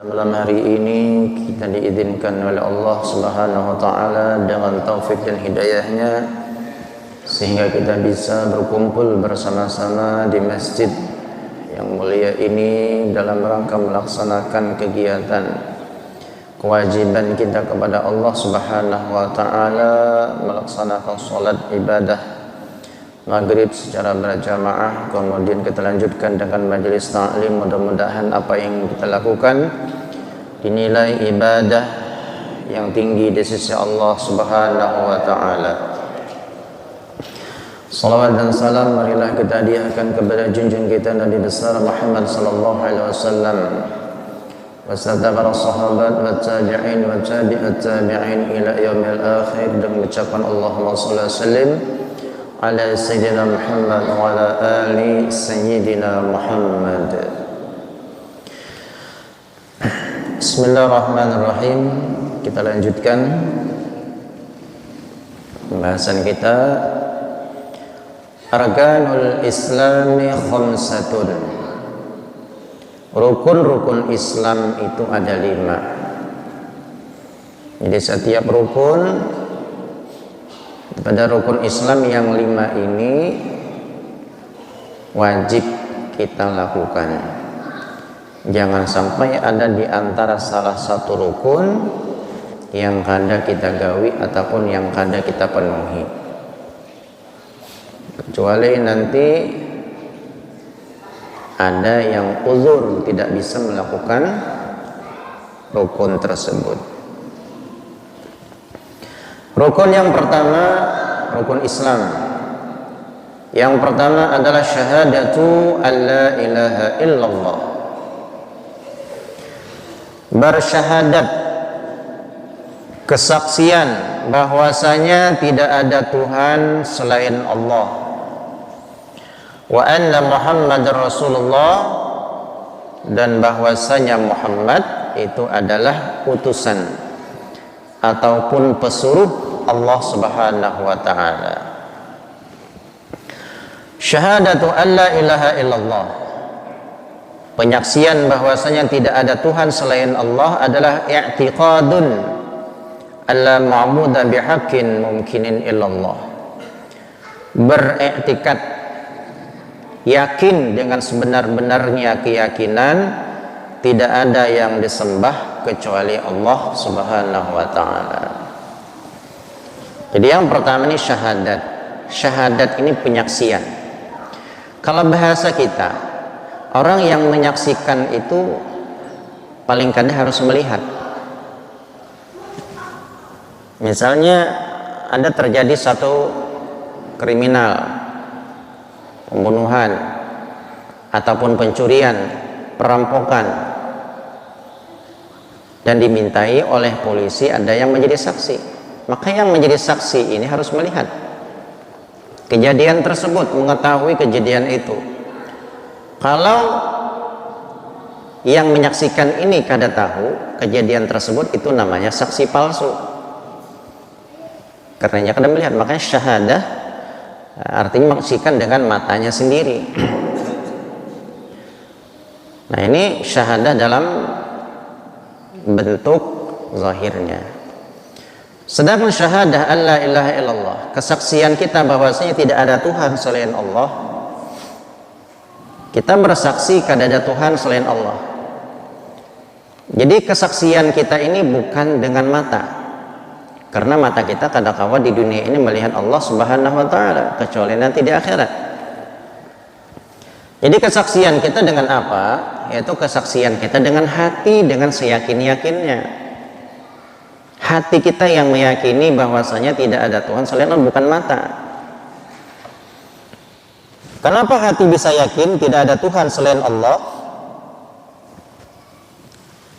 Malam hari ini kita diizinkan oleh Allah Subhanahu wa taala dengan taufik dan hidayahnya sehingga kita bisa berkumpul bersama-sama di masjid yang mulia ini dalam rangka melaksanakan kegiatan kewajiban kita kepada Allah Subhanahu wa taala, melaksanakan salat ibadah maghrib secara berjamaah, kemudian kita lanjutkan dengan majelis ta'lim. Mudah-mudahan apa yang kita lakukan dinilai ibadah yang tinggi di sisi Allah Subhanahu wa taala. Salawat dan salam marilah kita hadiahkan kepada junjungan kita Nabi besar Muhammad sallallahu alaihi wasallam beserta para sahabat wa tabi'in wa tabi'ut tabi'in ila yaumil akhir, dan mengucapkan Allahumma shalli wa sallim ala Sayyidina Muhammad wa ala ali Sayyidina Muhammad. Bismillahirrahmanirrahim. Kita lanjutkan pembahasan kita. Arkanul Islami khamsatun. Rukun-rukun Islam itu ada 5. Jadi setiap rukun, pada rukun Islam yang 5 ini wajib kita lakukan. Jangan sampai ada di antara salah satu rukun yang kada kita gawi ataupun yang kada kita penuhi, kecuali nanti ada yang uzur tidak bisa melakukan rukun tersebut. Rukun yang pertama, rukun Islam yang pertama adalah syahadatu alla ilaha illallah. Bersyahadat, kesaksian bahwasanya tidak ada Tuhan selain Allah, wa anna Muhammadar Rasulullah, dan bahwasanya Muhammad itu adalah utusan ataupun pesuruh Allah Subhanahu wa taala. Syahadatu alla ilaha illallah, penyaksian bahwasanya tidak ada Tuhan selain Allah, adalah i'tiqadun alla ma'budu bihaqqin mumkinin illallah. Beriktikad, yakin dengan sebenar-benarnya keyakinan tidak ada yang disembah kecuali Allah Subhanahu wa taala. Jadi yang pertama ini syahadat. Syahadat ini penyaksian. Kalau bahasa kita, orang yang menyaksikan itu paling kada harus melihat. Misalnya ada terjadi satu kriminal, pembunuhan ataupun pencurian, perampokan, dan dimintai oleh polisi ada yang menjadi saksi, maka yang menjadi saksi ini harus melihat kejadian tersebut, mengetahui kejadian itu. Kalau yang menyaksikan ini kada tahu kejadian tersebut, itu namanya saksi palsu. Karenanya kada melihat, makanya syahadah artinya menyaksikan dengan matanya sendiri. Nah, ini syahadah dalam bentuk zahirnya. Sedangkan syahadah alla ilaha illallah, kesaksian kita bahwasanya tidak ada Tuhan selain Allah. Kita bersaksi kada ada Tuhan selain Allah. Jadi kesaksian kita ini bukan dengan mata, karena mata kita kadang-kala di dunia ini melihat Allah Subhanahu wa taala, kecuali nanti di akhirat. Jadi kesaksian kita dengan apa? Yaitu kesaksian kita dengan hati, dengan seyakin-yakinnya. Hati kita yang meyakini bahwasanya tidak ada Tuhan selain Allah, bukan mata. Kenapa hati bisa yakin tidak ada Tuhan selain Allah?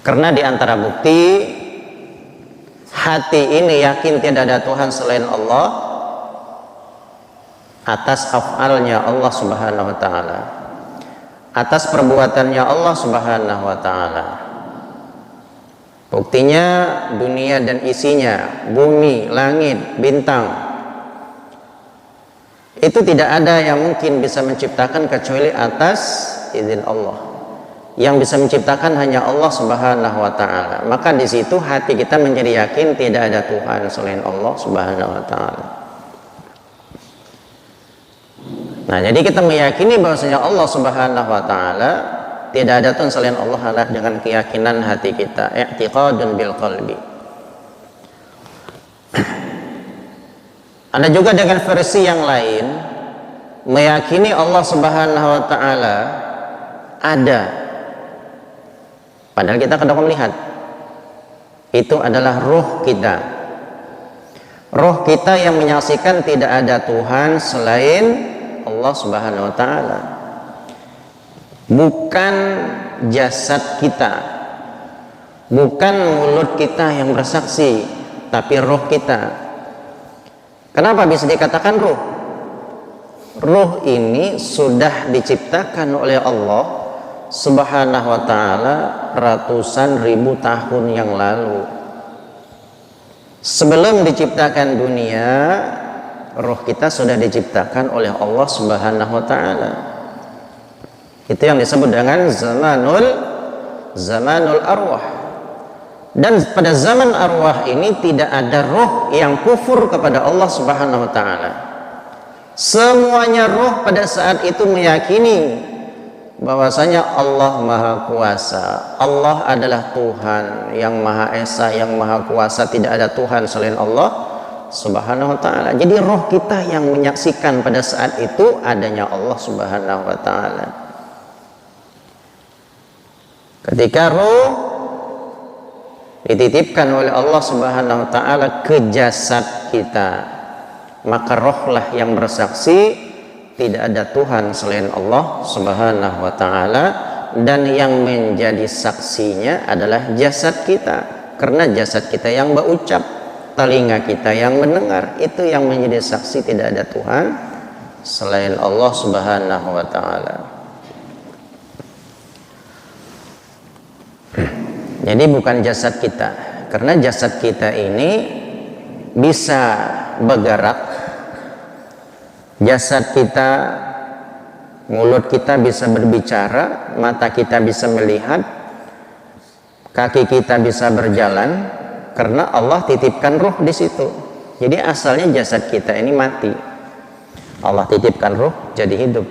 Karena di antara bukti hati ini yakin tidak ada Tuhan selain Allah atas af'alnya Allah Subhanahu wa taala, atas perbuatannya Allah Subhanahu wa taala. Buktinya dunia dan isinya, bumi, langit, bintang, itu tidak ada yang mungkin bisa menciptakan kecuali atas izin Allah. yang bisa menciptakan hanya Allah Subhanahu wa taala. Maka di situ hati kita menjadi yakin tidak ada Tuhan selain Allah Subhanahu wa taala. Nah, jadi kita meyakini bahwasanya Allah Subhanahu wa taala tidak ada Tuhan selain Allah adalah dengan keyakinan hati kita, i'tiqadun bil qalbi. Ada juga dengan versi yang lain, meyakini Allah Subhanahu wa taala ada. Padahal kita kadang melihat. Itu adalah ruh kita. Ruh kita yang menyaksikan tidak ada Tuhan selain Allah Subhanahu wa taala. Bukan jasad kita. Bukan mulut kita yang bersaksi, tapi ruh kita. Kenapa bisa dikatakan ruh? Ruh ini sudah diciptakan oleh Allah Subhanahu wa taala ratusan ribu tahun yang lalu. Sebelum diciptakan dunia, ruh kita sudah diciptakan oleh Allah Subhanahu wa taala. Itu yang disebut dengan zamanul arwah. Dan pada zaman arwah ini tidak ada roh yang kufur kepada Allah Subhanahu wa taala. Semuanya roh pada saat itu meyakini bahwasanya Allah Maha Kuasa. Allah adalah Tuhan yang Maha Esa, yang Maha Kuasa, tidak ada Tuhan selain Allah Subhanahu wa taala. Jadi roh kita yang menyaksikan pada saat itu adanya Allah Subhanahu wa taala. Ketika roh dititipkan oleh Allah Subhanahu wa taala ke jasad kita, maka rohlah yang bersaksi tidak ada Tuhan selain Allah Subhanahu wa taala, dan yang menjadi saksinya adalah jasad kita, karena jasad kita yang berucap, telinga kita yang mendengar, itu yang menjadi saksi tidak ada Tuhan selain Allah Subhanahu wa taala. Jadi bukan jasad kita, karena jasad kita ini bisa bergerak, jasad kita, mulut kita bisa berbicara, mata kita bisa melihat, kaki kita bisa berjalan, karena Allah titipkan ruh di situ. Jadi asalnya jasad kita ini mati, Allah titipkan ruh jadi hidup.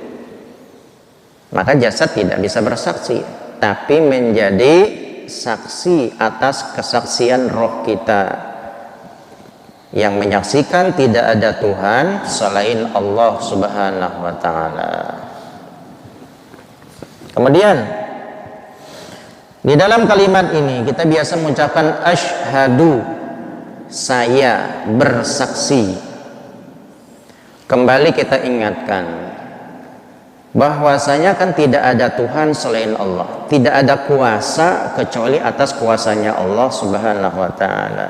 Maka jasad tidak bisa bersaksi, tapi menjadi saksi atas kesaksian roh kita yang menyaksikan tidak ada Tuhan selain Allah Subhanahu wa taala. Kemudian di dalam kalimat ini kita biasa mengucapkan asyhadu, saya bersaksi. Kembali kita ingatkan bahwasanya kan tidak ada Tuhan selain Allah, tidak ada kuasa kecuali atas kuasanya Allah Subhanahu wa taala.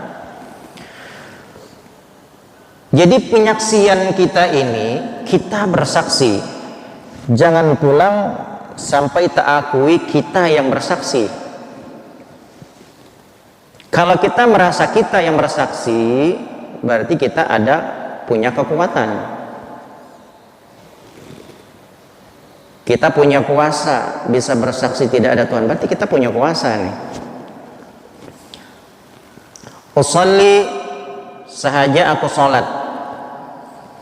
Jadi penyaksian kita ini, kita bersaksi, jangan pulang sampai tak akui kita yang bersaksi. Kalau kita merasa kita yang bersaksi, berarti kita ada punya kekuatan. Kita punya kuasa, bisa bersaksi tidak ada Tuhan, berarti kita punya kuasa nih. Usolli, sahaja aku sholat.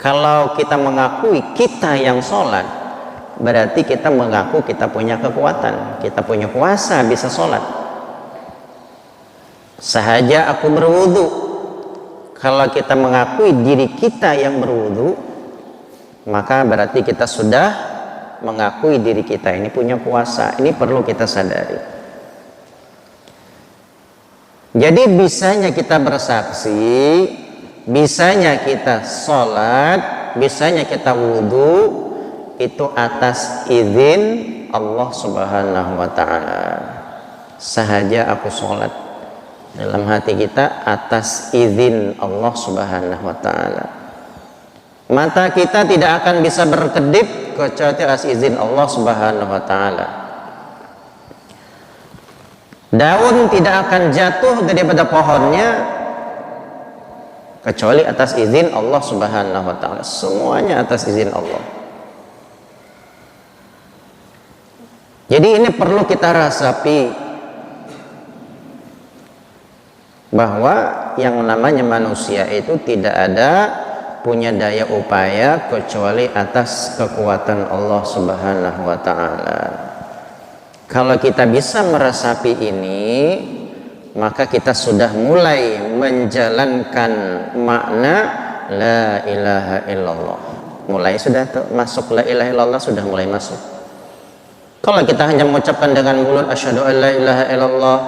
Kalau kita mengakui kita yang sholat, berarti kita mengaku kita punya kekuatan, kita punya kuasa bisa sholat. Sahaja aku berwudu. Kalau kita mengakui diri kita yang berwudu, maka berarti kita sudah mengakui diri kita ini punya kuasa. Ini perlu kita sadari. Jadi bisanya kita bersaksi, bisanya kita sholat, bisanya kita wudhu, itu atas izin Allah Subhanahu wa ta'ala. Sahaja aku sholat, dalam hati kita atas izin Allah Subhanahu wa ta'ala. Mata kita tidak akan bisa berkedip kecuali atas izin Allah Subhanahu wa taala. Daun tidak akan jatuh daripada pohonnya kecuali atas izin Allah Subhanahu wa taala. Semuanya atas izin Allah. Jadi Jadi ini perlu kita rasapi bahwa yang namanya manusia itu tidak ada punya daya upaya kecuali atas kekuatan Allah Subhanahu wa taala. Kalau kita bisa meresapi ini, maka kita sudah mulai menjalankan makna la ilaha illallah. Mulai sudah masuk la ilaha illallah, sudah mulai masuk. Kalau kita hanya mengucapkan dengan mulut asyhadu an la ilaha illallah,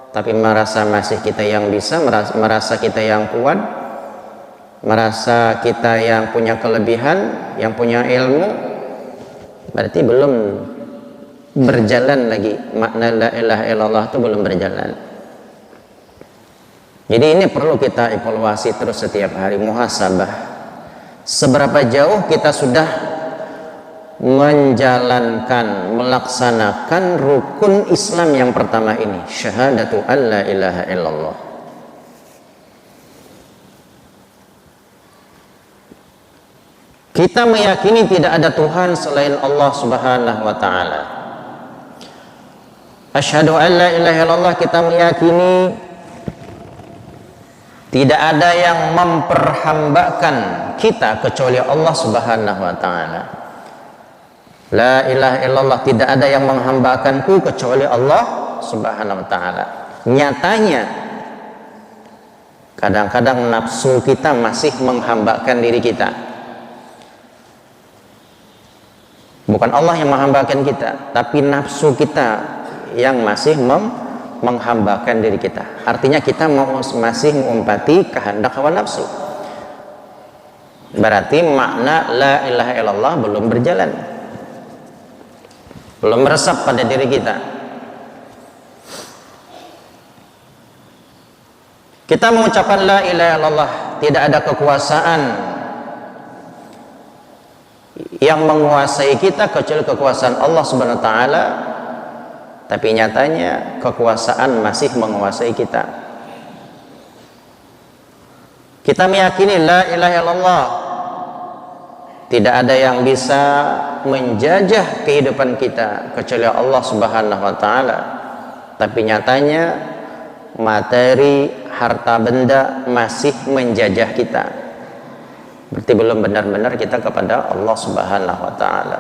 tapi merasa masih kita yang bisa, merasa kita yang kuat, merasa kita yang punya kelebihan, yang punya ilmu, berarti belum berjalan lagi. Makna la ilaha illallah itu belum berjalan. Jadi ini perlu kita evaluasi terus setiap hari, muhasabah. Seberapa jauh kita sudah menjalankan, melaksanakan rukun Islam yang pertama ini, syahadatu an la ilaha illallah. Kita meyakini tidak ada Tuhan selain Allah Subhanahu wa taala. Asyhadu an la ilaha illallah, kita meyakini tidak ada yang memperhambakan kita kecuali Allah Subhanahu wa taala. La ilaha illallah, tidak ada yang menghambakanku kecuali Allah Subhanahu wa taala. Nyatanya kadang-kadang nafsu kita masih menghambakan diri kita. Bukan Allah yang menghambakan kita, tapi nafsu kita yang masih menghambakan diri kita. Artinya kita masih mengumpati kehendak hawa nafsu. Berarti makna la ilaha illallah belum berjalan, belum meresap pada diri kita. Kita mengucapkan la ilaha illallah, tidak ada kekuasaan yang menguasai kita kecuali kekuasaan Allah Subhanahu wa taala. Tapi nyatanya kekuasaan masih menguasai kita. Kita meyakini la ilaha illallah, tidak ada yang bisa menjajah kehidupan kita kecuali Allah Subhanahu wa taala. Tapi nyatanya materi, harta benda masih menjajah kita. Berarti belum benar-benar kita kepada Allah Subhanahu wa taala.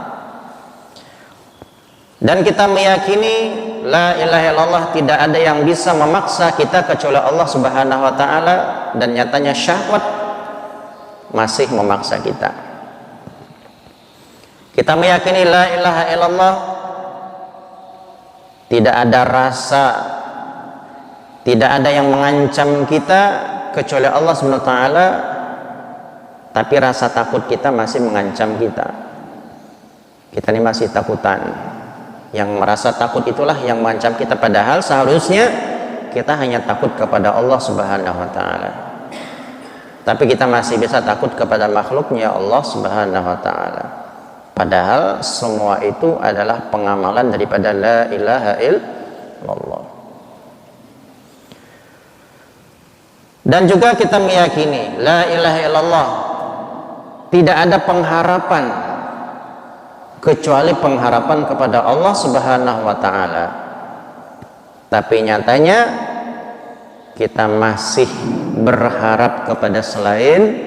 Dan kita meyakini la ilaha illallah, tidak ada yang bisa memaksa kita kecuali Allah Subhanahu wa taala, dan nyatanya syahwat masih memaksa kita. Kita meyakini la ilaha illallah, tidak ada rasa, tidak ada yang mengancam kita kecuali Allah Subhanahu wa taala, tapi rasa takut kita masih mengancam kita. Kita ini masih takutan. Yang merasa takut itulah yang mengancam kita, padahal seharusnya kita hanya takut kepada Allah Subhanahu wa taala. Tapi kita masih bisa takut kepada makhluknya Allah Subhanahu wa taala. Padahal semua itu adalah pengamalan daripada la ilaha illallah. Dan juga kita meyakini la ilaha illallah, tidak ada pengharapan kecuali pengharapan kepada Allah Subhanahu wa taala. Tapi nyatanya kita masih berharap kepada selain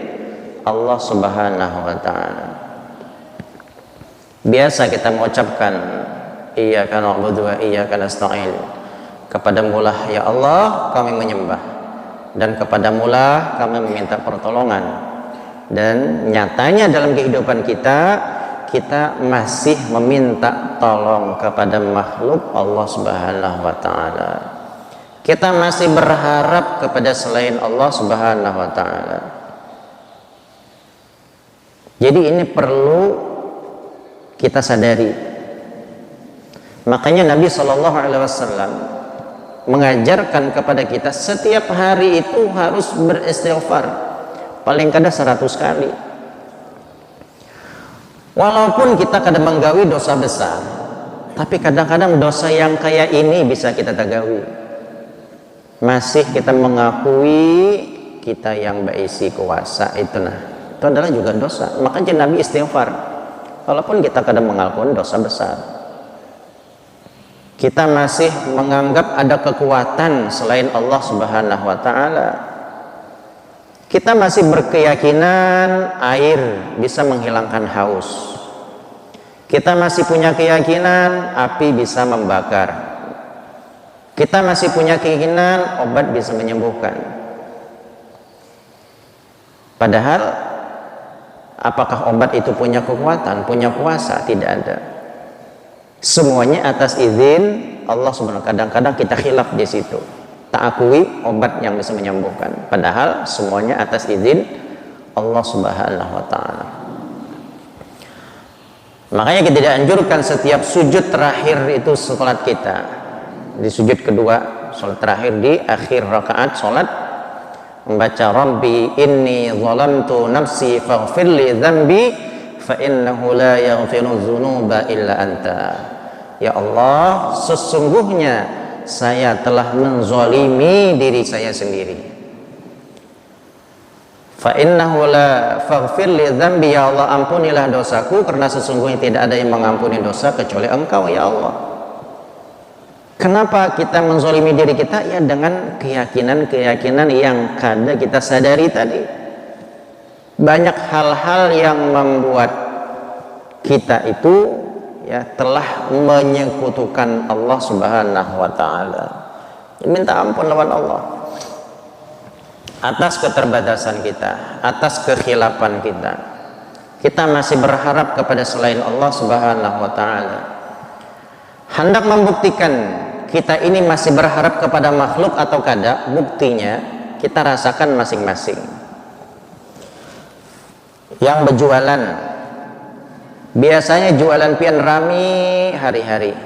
Allah Subhanahu wa taala. Biasa kita mengucapkan iyyaka na'budu wa iyyaka nasta'in. Kepadamulah ya Allah kami menyembah, dan kepadamulah kami meminta pertolongan. Dan nyatanya dalam kehidupan kita masih meminta tolong kepada makhluk Allah Subhanahu wa taala. Kita masih berharap kepada selain Allah Subhanahu wa taala. Jadi ini perlu kita sadari. Makanya Nabi SAW mengajarkan kepada kita setiap hari itu harus beristighfar paling kadang 100 kali. Walaupun kita kadang menggawi dosa besar, tapi kadang-kadang dosa yang kayak ini bisa kita tagawi. Masih kita mengakui kita yang berisi kuasa itu, itu adalah juga dosa. Makanya Nabi istighfar walaupun kita kadang mengakukan dosa besar. kita masih menganggap ada kekuatan selain Allah Subhanahu wa taala. Kita masih berkeyakinan air bisa menghilangkan haus. Kita masih punya keyakinan api bisa membakar. Kita masih punya keyakinan obat bisa menyembuhkan. Padahal apakah obat itu punya kekuatan, punya kuasa? Tidak ada. Semuanya atas izin Allah Subhanahu. Kadang-kadang kita khilaf di situ, tak akui obat yang bisa menyembuhkan, padahal semuanya atas izin Allah Subhanahu wa taala. Makanya kita dianjurkan setiap sujud terakhir itu salat kita, di sujud kedua salat terakhir di akhir rakaat salat, membaca Rabbi inni zalamtu nafsi faghfir li dzambi fa innahu la yaghfiru dzunuba illa anta. Ya Allah, sesungguhnya saya telah menzalimi diri saya sendiri. Fa innahu la faghfir li dzambi, ya Allah ampunilah dosaku, karena sesungguhnya tidak ada yang mengampuni dosa kecuali Engkau ya Allah. Kenapa kita menzalimi diri kita? Ya dengan keyakinan-keyakinan yang kada kita sadari tadi. Banyak hal-hal yang membuat kita itu ya telah menyekutukan Allah Subhanahu wa taala. Minta ampun lawan Allah atas keterbatasan kita, atas kekhilafan kita. Kita masih berharap kepada selain Allah Subhanahu wa taala. Hendak membuktikan kita ini masih berharap kepada makhluk atau kada, buktinya kita rasakan masing-masing. Yang berjualan, biasanya jualan pian rame hari-hari,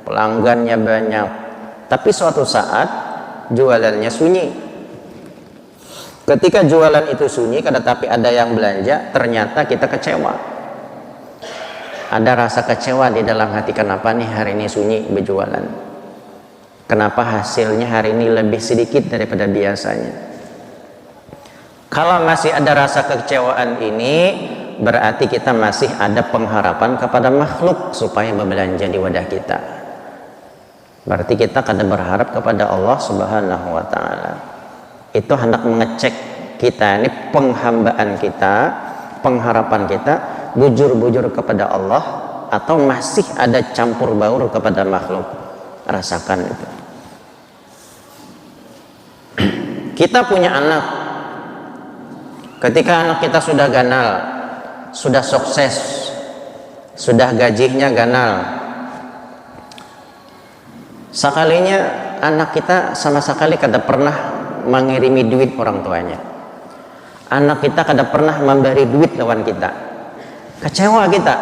pelanggannya banyak, tapi suatu saat jualannya sunyi. Ketika jualan itu sunyi, tapi ada yang belanja, ternyata kita kecewa. Ada rasa kecewa di dalam hati, kenapa nih hari ini sunyi berjualan? Kenapa hasilnya hari ini lebih sedikit daripada biasanya? Kalau masih ada rasa kekecewaan ini, berarti kita masih ada pengharapan kepada makhluk supaya berbelanja di wadah kita. Berarti kita kadang berharap kepada Allah Subhanahu wa taala. Itu hendak mengecek kita ini penghambaan kita, pengharapan kita bujur-bujur kepada Allah atau masih ada campur baur kepada makhluk. Rasakan itu. Kita punya anak. Ketika anak kita sudah ganal, sudah sukses, sudah gajinya ganal, sekalinya anak kita sama sekali kada pernah mengirimi duit orang tuanya. Anak kita kada pernah memberi duit lawan kita. Kecewa kita.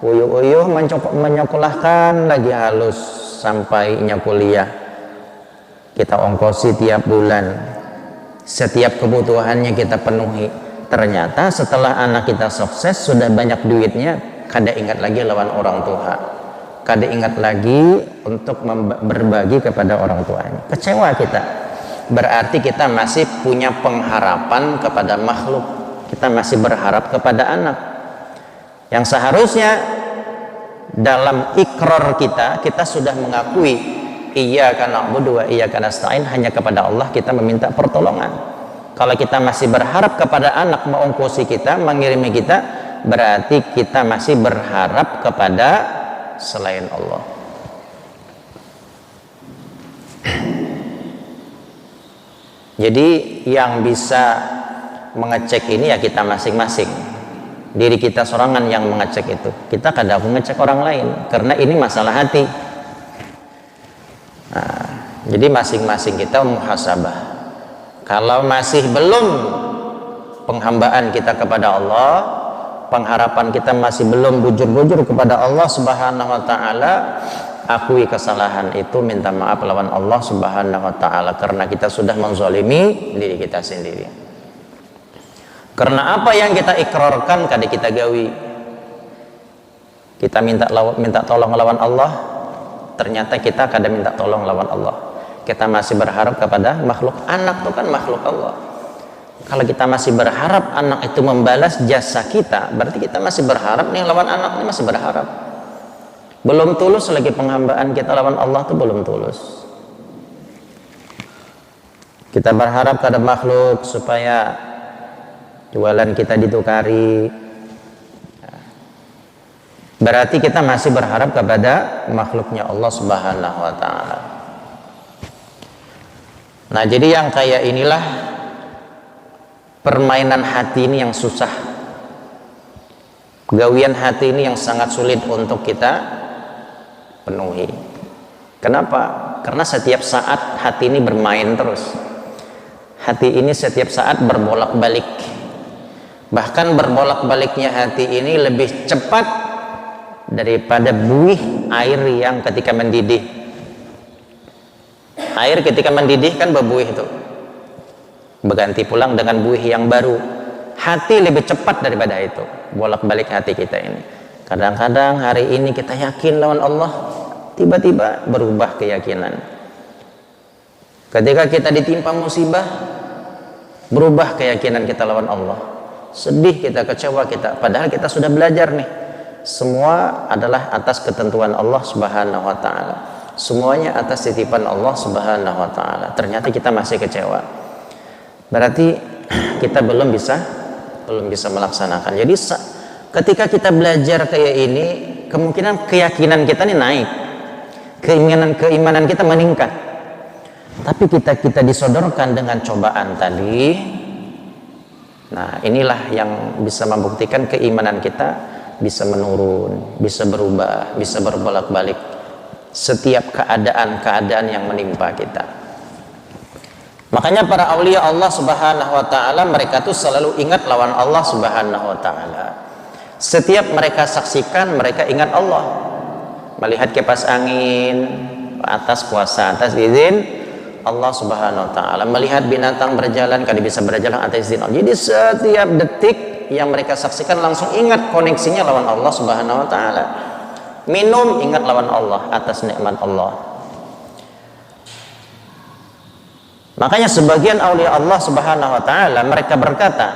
Uyuh-uyuh menyekolahkan lagi halus sampainya kuliah. Kita ongkosi tiap bulan. Setiap kebutuhannya kita penuhi. Ternyata setelah anak kita sukses, sudah banyak duitnya, kada ingat lagi lawan orang tua. Kada ingat lagi untuk berbagi kepada orang tuanya. Kecewa kita. Berarti kita masih punya pengharapan kepada makhluk. Kita masih berharap kepada anak. Yang seharusnya dalam ikrar kita sudah mengakui iyyaka na'budu wa iyyaka nasta'in, hanya kepada Allah kita meminta pertolongan. Kalau kita masih berharap kepada anak mengongkosi kita, mengirimi kita, berarti kita masih berharap kepada selain Allah. Jadi yang bisa mengecek ini ya kita masing-masing. Diri kita sorangan yang mengecek itu. Kita kadang mengecek orang lain karena ini masalah hati. Nah, jadi masing-masing kita muhasabah. Kalau masih belum penghambaan kita kepada Allah, pengharapan kita masih belum bujur-bujur kepada Allah Subhanahu wa taala, akui kesalahan itu, minta maaf lawan Allah Subhanahu wa taala karena kita sudah menzalimi diri kita sendiri. Karena apa yang kita ikrarkan kada kita gawi. Kita minta tolong lawan Allah, ternyata kita kada minta tolong lawan Allah. Kita masih berharap kepada makhluk. Anak itu kan makhluk Allah. Kalau kita masih berharap anak itu membalas jasa kita, berarti kita masih berharap nih lawan anak ini, masih berharap. Belum tulus lagi penghambaan kita lawan Allah tuh belum tulus. Kita berharap pada makhluk supaya jualan kita ditukari, berarti kita masih berharap kepada makhluknya Allah Subhanahu wa ta'ala. Nah, jadi yang kayak inilah permainan hati ini yang susah, gawian hati ini yang sangat sulit untuk kita penuhi. Kenapa? Karena setiap saat hati ini bermain terus. Hati ini setiap saat berbolak-balik. Bahkan berbolak-baliknya hati ini lebih cepat daripada buih air yang ketika mendidih. Air ketika mendidih kan berbuih itu, berganti pulang dengan buih yang baru. Hati lebih cepat daripada itu, bolak-balik hati kita ini. Kadang-kadang hari ini kita yakin lawan Allah, tiba-tiba berubah keyakinan. Ketika kita ditimpa musibah, berubah keyakinan kita lawan Allah. Sedih kita, kecewa kita, padahal kita sudah belajar nih, semua adalah atas ketentuan Allah Subhanahu wa ta'ala, semuanya atas titipan Allah Subhanahu wa ta'ala. Ternyata kita masih kecewa, berarti kita belum bisa melaksanakan. Jadi ketika kita belajar kayak ini, kemungkinan keyakinan kita ini naik, keimanan kita meningkat. Tapi kita disodorkan dengan cobaan tadi. Nah, inilah yang bisa membuktikan keimanan kita bisa menurun, bisa berubah, bisa berbolak-balik setiap keadaan-keadaan yang menimpa kita. Makanya para aulia Allah Subhanahu wa ta'ala, mereka tuh selalu ingat lawan Allah Subhanahu wa ta'ala. Setiap mereka saksikan, mereka ingat Allah. Melihat kipas angin atas kuasa, atas izin Allah Subhanahu wa ta'ala. Melihat binatang berjalan, kada bisa berjalan atas izin Allah. Jadi setiap detik yang mereka saksikan langsung ingat koneksinya lawan Allah Subhanahu wa ta'ala. Minum ingat lawan Allah atas nikmat Allah. Makanya sebagian aulia Allah Subhanahu wa ta'ala mereka berkata,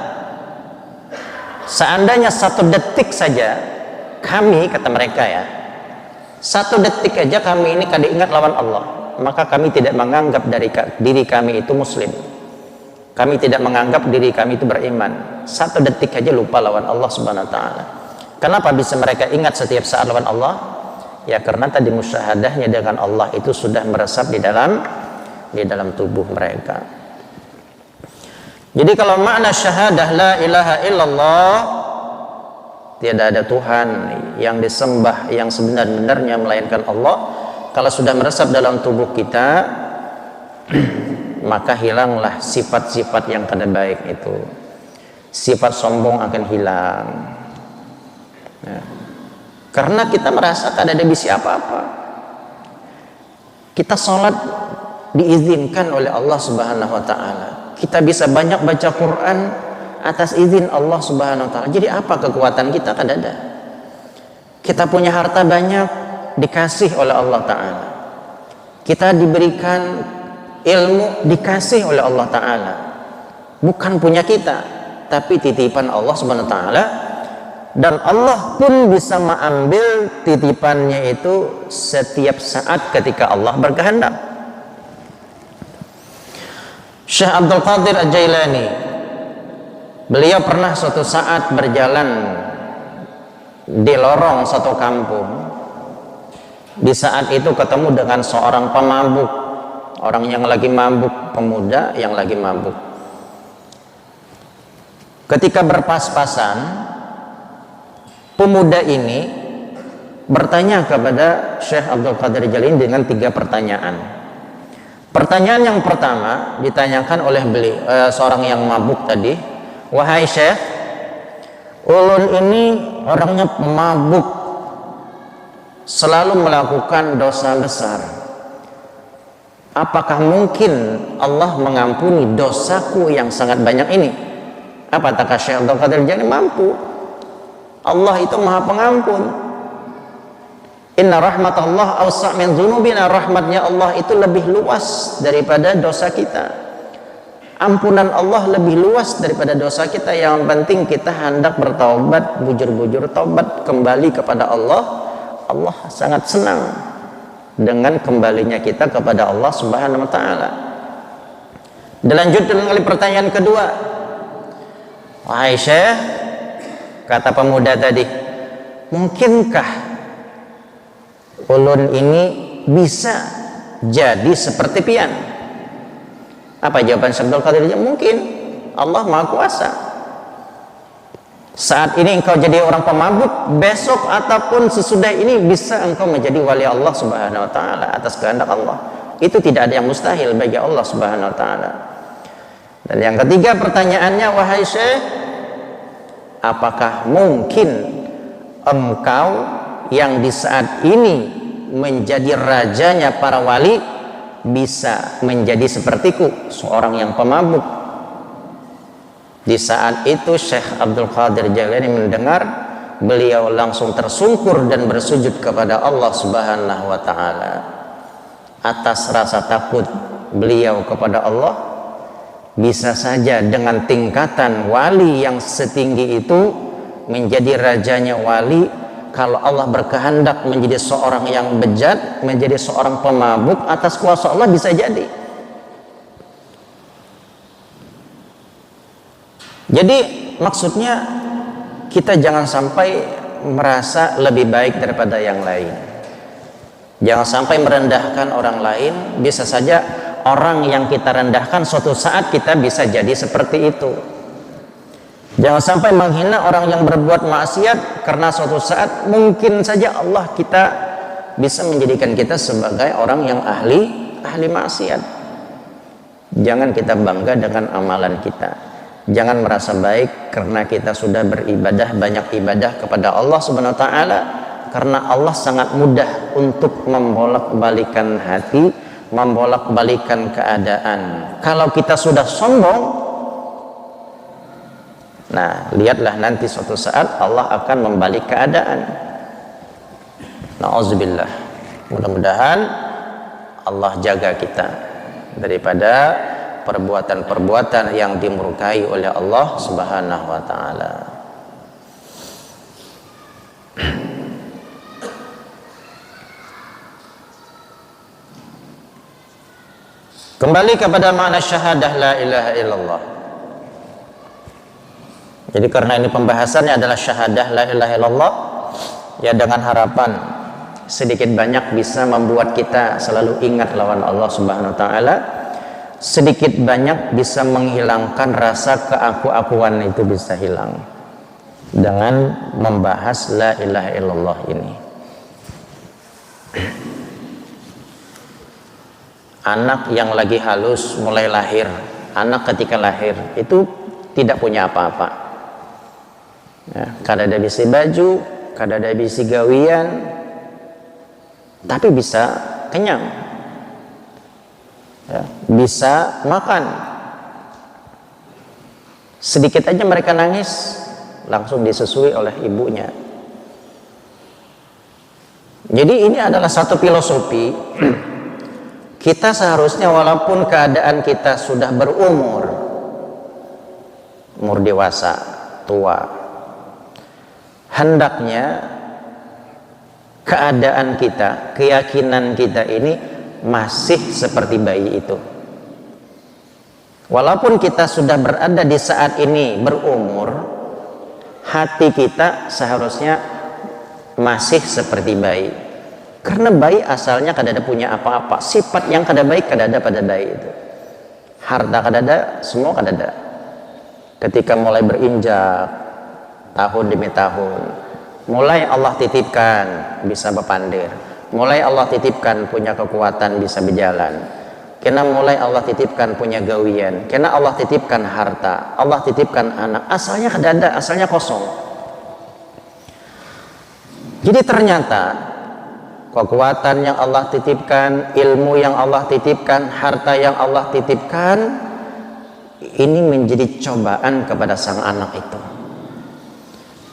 seandainya satu detik saja kami, kata mereka ya, satu detik aja kami ini kada ingat lawan Allah, maka kami tidak menganggap diri kami itu muslim. Kami tidak menganggap diri kami itu beriman. Satu detik aja lupa lawan Allah Subhanahu wa ta'ala. Kenapa bisa mereka ingat setiap saat lawan Allah? Ya karena tadi musyahadahnya dengan Allah itu sudah meresap di dalam tubuh mereka. Jadi kalau makna syahadah la ilaha illallah, tiada ada Tuhan yang disembah yang sebenar-benarnya melainkan Allah, kalau sudah meresap dalam tubuh kita, maka hilanglah sifat-sifat yang kada baik itu. Sifat sombong akan hilang. Ya. Karena kita merasa kada ada bisi apa-apa. Kita sholat diizinkan oleh Allah Subhanahu wa ta'ala. Kita bisa banyak baca Quran atas izin Allah Subhanahu wa ta'ala. Jadi apa kekuatan kita? Kada ada. Kita punya harta banyak, dikasih oleh Allah ta'ala. Kita diberikan ilmu, dikasih oleh Allah ta'ala. Bukan punya kita, tapi titipan Allah Subhanahu wa ta'ala. Dan Allah pun bisa mengambil titipannya itu setiap saat ketika Allah berkehendak. Syekh Abdul Qadir Al-Jailani, beliau pernah suatu saat berjalan di lorong satu kampung. Di saat itu ketemu dengan seorang pemabuk, orang yang lagi mabuk, pemuda yang lagi mabuk. Ketika berpas-pasan, pemuda ini bertanya kepada Syekh Abdul Qadir Jalil dengan 3 pertanyaan. Pertanyaan yang pertama ditanyakan oleh seorang yang mabuk tadi, wahai Syekh, ulun ini orangnya mabuk, selalu melakukan dosa besar. Apakah mungkin Allah mengampuni dosaku yang sangat banyak ini? Apa kata Syekh Abdul Qadir Jalil? Mampu. Allah itu Maha Pengampun. Inna rahmatullah awsa' min dzunubina. Rahmatnya Allah itu lebih luas daripada dosa kita. Ampunan Allah lebih luas daripada dosa kita. Yang penting kita hendak bertaubat, bujur-bujur taubat kembali kepada Allah Allah sangat senang dengan kembalinya kita kepada Allah Subhanahu wa taala. Dilanjutkan kali pertanyaan kedua. Wahai Syekh, kata pemuda tadi, mungkinkah ulun ini bisa jadi seperti pian? Apa jawaban Syekh Abdul Qadir? Mungkin. Allah Maha Kuasa. Saat ini engkau jadi orang pemabuk, besok ataupun sesudah ini bisa engkau menjadi wali Allah Subhanahu wa taala atas kehendak Allah. Itu tidak ada yang mustahil bagi Allah Subhanahu wa taala. Dan yang ketiga pertanyaannya, wahai Syekh, apakah mungkin engkau yang di saat ini menjadi rajanya para wali bisa menjadi sepertiku, seorang yang pemabuk? Di saat itu Syekh Abdul Qadir Jailani mendengar, beliau langsung tersungkur dan bersujud kepada Allah Subhanahu wa taala. Atas rasa takut beliau kepada Allah, bisa saja dengan tingkatan wali yang setinggi itu menjadi rajanya wali, kalau Allah berkehendak menjadi seorang yang bejat, menjadi seorang pemabuk atas kuasa Allah bisa jadi. Jadi maksudnya kita jangan sampai merasa lebih baik daripada yang lain. Jangan sampai merendahkan orang lain. Bisa saja orang yang kita rendahkan suatu saat kita bisa jadi seperti itu. Jangan sampai menghina orang yang berbuat maksiat, karena suatu saat mungkin saja Allah kita bisa menjadikan kita sebagai orang yang ahli maksiat. Jangan kita bangga dengan amalan kita. Jangan merasa baik karena kita sudah beribadah, banyak ibadah kepada Allah Subhanahu wa taala, karena Allah sangat mudah untuk membolak-balikan hati, membolak-balikan keadaan. Kalau kita sudah sombong, nah lihatlah nanti suatu saat Allah akan membalik keadaan. Nauzubillah. Mudah-mudahan Allah jaga kita daripada perbuatan-perbuatan yang dimurkai oleh Allah Subhanahu wa taala. Kembali kepada makna syahadah la ilaha illallah. Jadi karena ini pembahasannya adalah syahadah la ilaha illallah, ya dengan harapan sedikit banyak bisa membuat kita selalu ingat lawan Allah Subhanahu wa taala, sedikit banyak bisa menghilangkan rasa keaku-akuan itu bisa hilang dengan membahas la ilaha illallah ini. Anak yang lagi halus mulai lahir, anak ketika lahir itu tidak punya apa-apa, ya, kada ada bisi baju, kada ada bisi gawian, tapi bisa kenyang, ya, bisa makan. Sedikit aja mereka nangis, langsung disusui oleh ibunya. Jadi ini adalah satu filosofi. Kita seharusnya walaupun keadaan kita sudah berumur, umur dewasa, tua, hendaknya keadaan kita, keyakinan kita ini masih seperti bayi itu. Walaupun kita sudah berada di saat ini berumur, hati kita seharusnya masih seperti bayi. Karena bayi asalnya kada ada punya apa-apa, sifat yang kada baik kada ada pada bayi itu. Harta kada ada, semua kada ada. Ketika mulai berinjak tahun demi tahun, mulai Allah titipkan bisa berpandir, mulai Allah titipkan punya kekuatan bisa berjalan, kena mulai Allah titipkan punya gawian, kena Allah titipkan harta, Allah titipkan anak, asalnya kada ada, asalnya kosong. Jadi ternyata kekuatan yang Allah titipkan, ilmu yang Allah titipkan, harta yang Allah titipkan, ini menjadi cobaan kepada sang anak itu.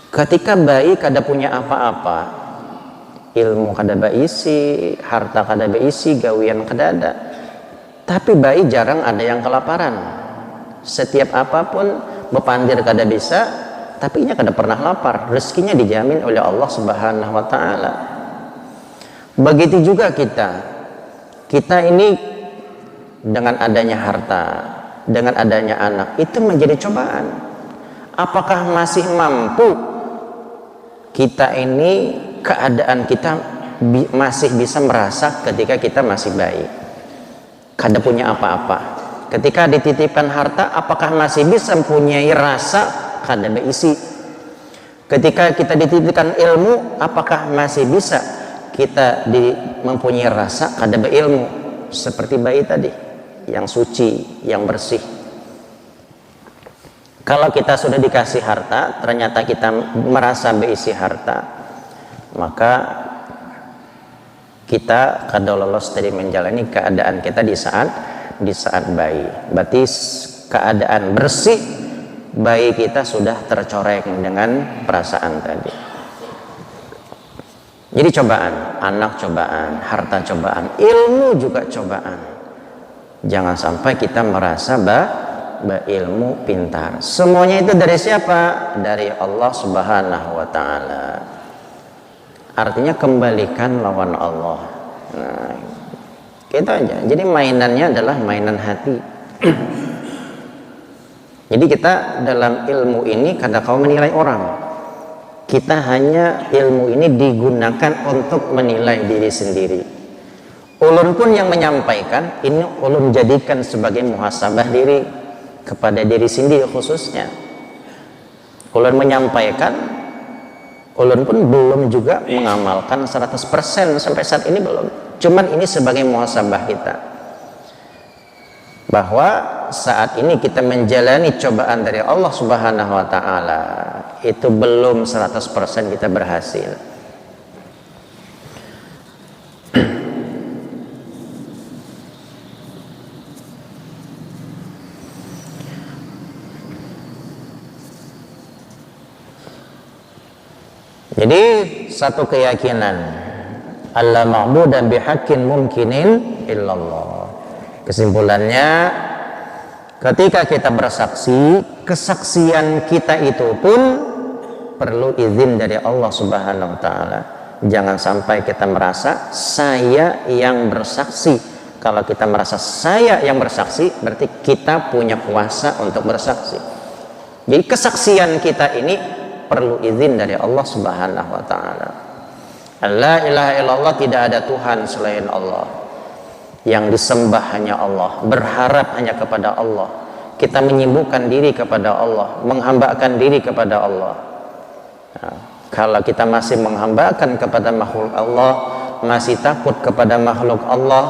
Ketika bayi kada punya apa-apa, ilmu kada berisi, harta kada berisi, gawian kada ada, tapi bayi jarang ada yang kelaparan. Setiap apapun bepandir kada bisa, tapi nya kada pernah lapar. Rezekinya dijamin oleh Allah Subhanahu wa taala. Begitu juga kita ini dengan adanya harta, dengan adanya anak, itu menjadi cobaan. Apakah masih mampu kita ini, keadaan kita masih bisa merasa ketika kita masih bayi, kada punya apa-apa. Ketika dititipkan harta, apakah masih bisa mempunyai rasa kada berisi? Ketika kita dititipkan ilmu, apakah masih bisa kita mempunyai rasa kada berilmu seperti bayi tadi yang suci, yang bersih? Kalau kita sudah dikasih harta, ternyata kita merasa berisi harta, maka kita kada lolos dari menjalani keadaan kita di saat bayi. Berarti keadaan bersih bayi kita sudah tercoreng dengan perasaan tadi. Jadi cobaan, anak cobaan, harta cobaan, ilmu juga cobaan. Jangan sampai kita merasa berilmu, pintar. Semuanya itu dari siapa? Dari Allah Subhanahu wa Ta'ala. Artinya kembalikan lawan Allah. Nah, gitu aja. Jadi mainannya adalah mainan hati. Jadi kita dalam ilmu ini kada kau menilai orang. Kita hanya ilmu ini digunakan untuk menilai diri sendiri. Ulun pun yang menyampaikan ini ulun jadikan sebagai muhasabah diri kepada diri sendiri khususnya. Ulun menyampaikan, ulun pun belum juga mengamalkan 100% sampai saat ini belum. Cuman ini sebagai muhasabah kita, bahwa saat ini kita menjalani cobaan dari Allah Subhanahu wa Ta'ala, itu belum 100% kita berhasil. Jadi satu keyakinan, alla ma'budan bihaqqin mumkinin illallah. Kesimpulannya, ketika kita bersaksi, kesaksian kita itu pun perlu izin dari Allah Subhanahu wa Ta'ala. Jangan sampai kita merasa saya yang bersaksi. Kalau kita merasa saya yang bersaksi, berarti kita punya kuasa untuk bersaksi. Jadi kesaksian kita ini perlu izin dari Allah Subhanahu wa Ta'ala. La ilaha illallah, tidak ada Tuhan selain Allah. Yang disembah hanya Allah, berharap hanya kepada Allah. Kita menyibukkan diri kepada Allah, menghambakan diri kepada Allah. Nah, kalau kita masih menghambakan kepada makhluk Allah, masih takut kepada makhluk Allah,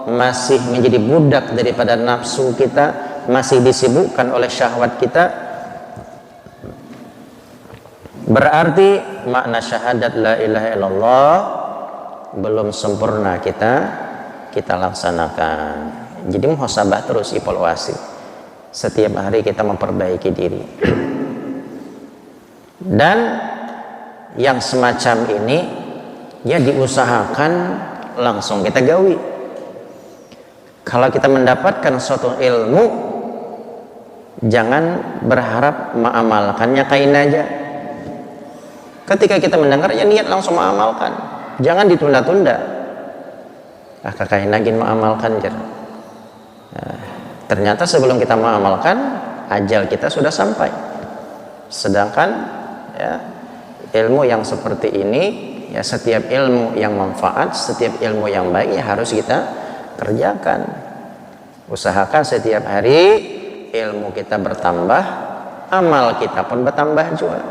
masih menjadi budak daripada nafsu kita, masih disibukkan oleh syahwat kita, berarti makna syahadat la ilaha illallah belum sempurna kita laksanakan. Jadi muhasabah terus, evaluasi. Setiap hari kita memperbaiki diri. Dan yang semacam ini ya diusahakan langsung kita gawi. Kalau kita mendapatkan suatu ilmu, jangan berharap mengamalkannya kain aja. Ketika kita mendengar, ya niat langsung mengamalkan, jangan ditunda-tunda. Kakak lagi mengamalkan ternyata sebelum kita mengamalkan, ajal kita sudah sampai. Sedangkan ya, ilmu yang seperti ini, ya setiap ilmu yang manfaat, setiap ilmu yang baik ya harus kita kerjakan. Usahakan setiap hari ilmu kita bertambah, amal kita pun bertambah juga.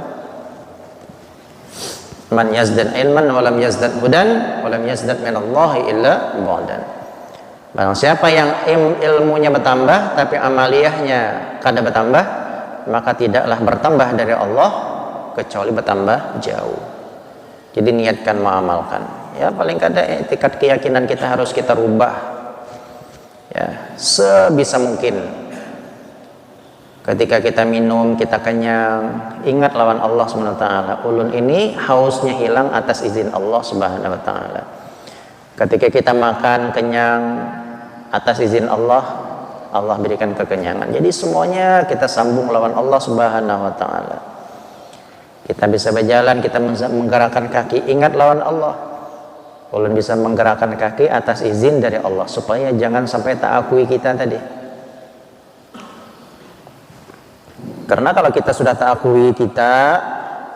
Man yazdad ilman walam yazdad hudan walam yazdad minallahi illa bu'dan. Barang siapa yang ilmunya bertambah tapi amaliyahnya kada bertambah, maka tidaklah bertambah dari Allah kecuali bertambah jauh. Jadi niatkan mengamalkan. Ya paling kada tingkat keyakinan kita harus kita rubah. Ya, sebisa mungkin. Ketika kita minum, kita kenyang, ingat lawan Allah Subhanahu wa Ta'ala. Ulun ini hausnya hilang atas izin Allah Subhanahu wa Ta'ala. Ketika kita makan kenyang atas izin Allah, Allah berikan kekenyangan. Jadi semuanya kita sambung lawan Allah Subhanahu wa Ta'ala. Kita bisa berjalan, kita menggerakkan kaki, ingat lawan Allah. ulun bisa menggerakkan kaki atas izin dari Allah supaya jangan sampai ta'akui kita tadi. Karena kalau kita sudah ta'akui kita,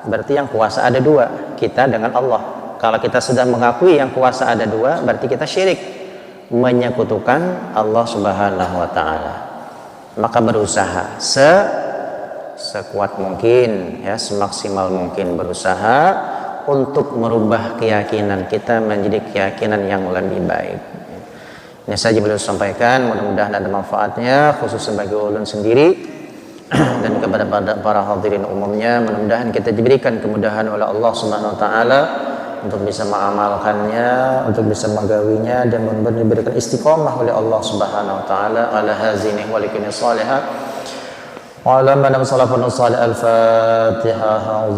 berarti yang kuasa ada dua, kita dengan Allah. Kalau kita sudah mengakui yang kuasa ada dua, berarti kita syirik, menyekutukan Allah Subhanahu wa taala. Maka berusaha sekuat mungkin, ya, semaksimal mungkin berusaha untuk merubah keyakinan kita menjadi keyakinan yang lebih baik. Ini saja beliau sampaikan, mudah-mudahan ada manfaatnya khusus bagi ulun sendiri dan kepada para hadirin umumnya. Mudah-mudahan kita diberikan kemudahan oleh Allah Subhanahu wa taala untuk bisa mengamalkannya, untuk bisa menggawinya, dan diberikan istiqomah oleh Allah Subhanahu wa taala ala hazini wa likulli salihah wa ala man salafun salih. Al-Fatihah.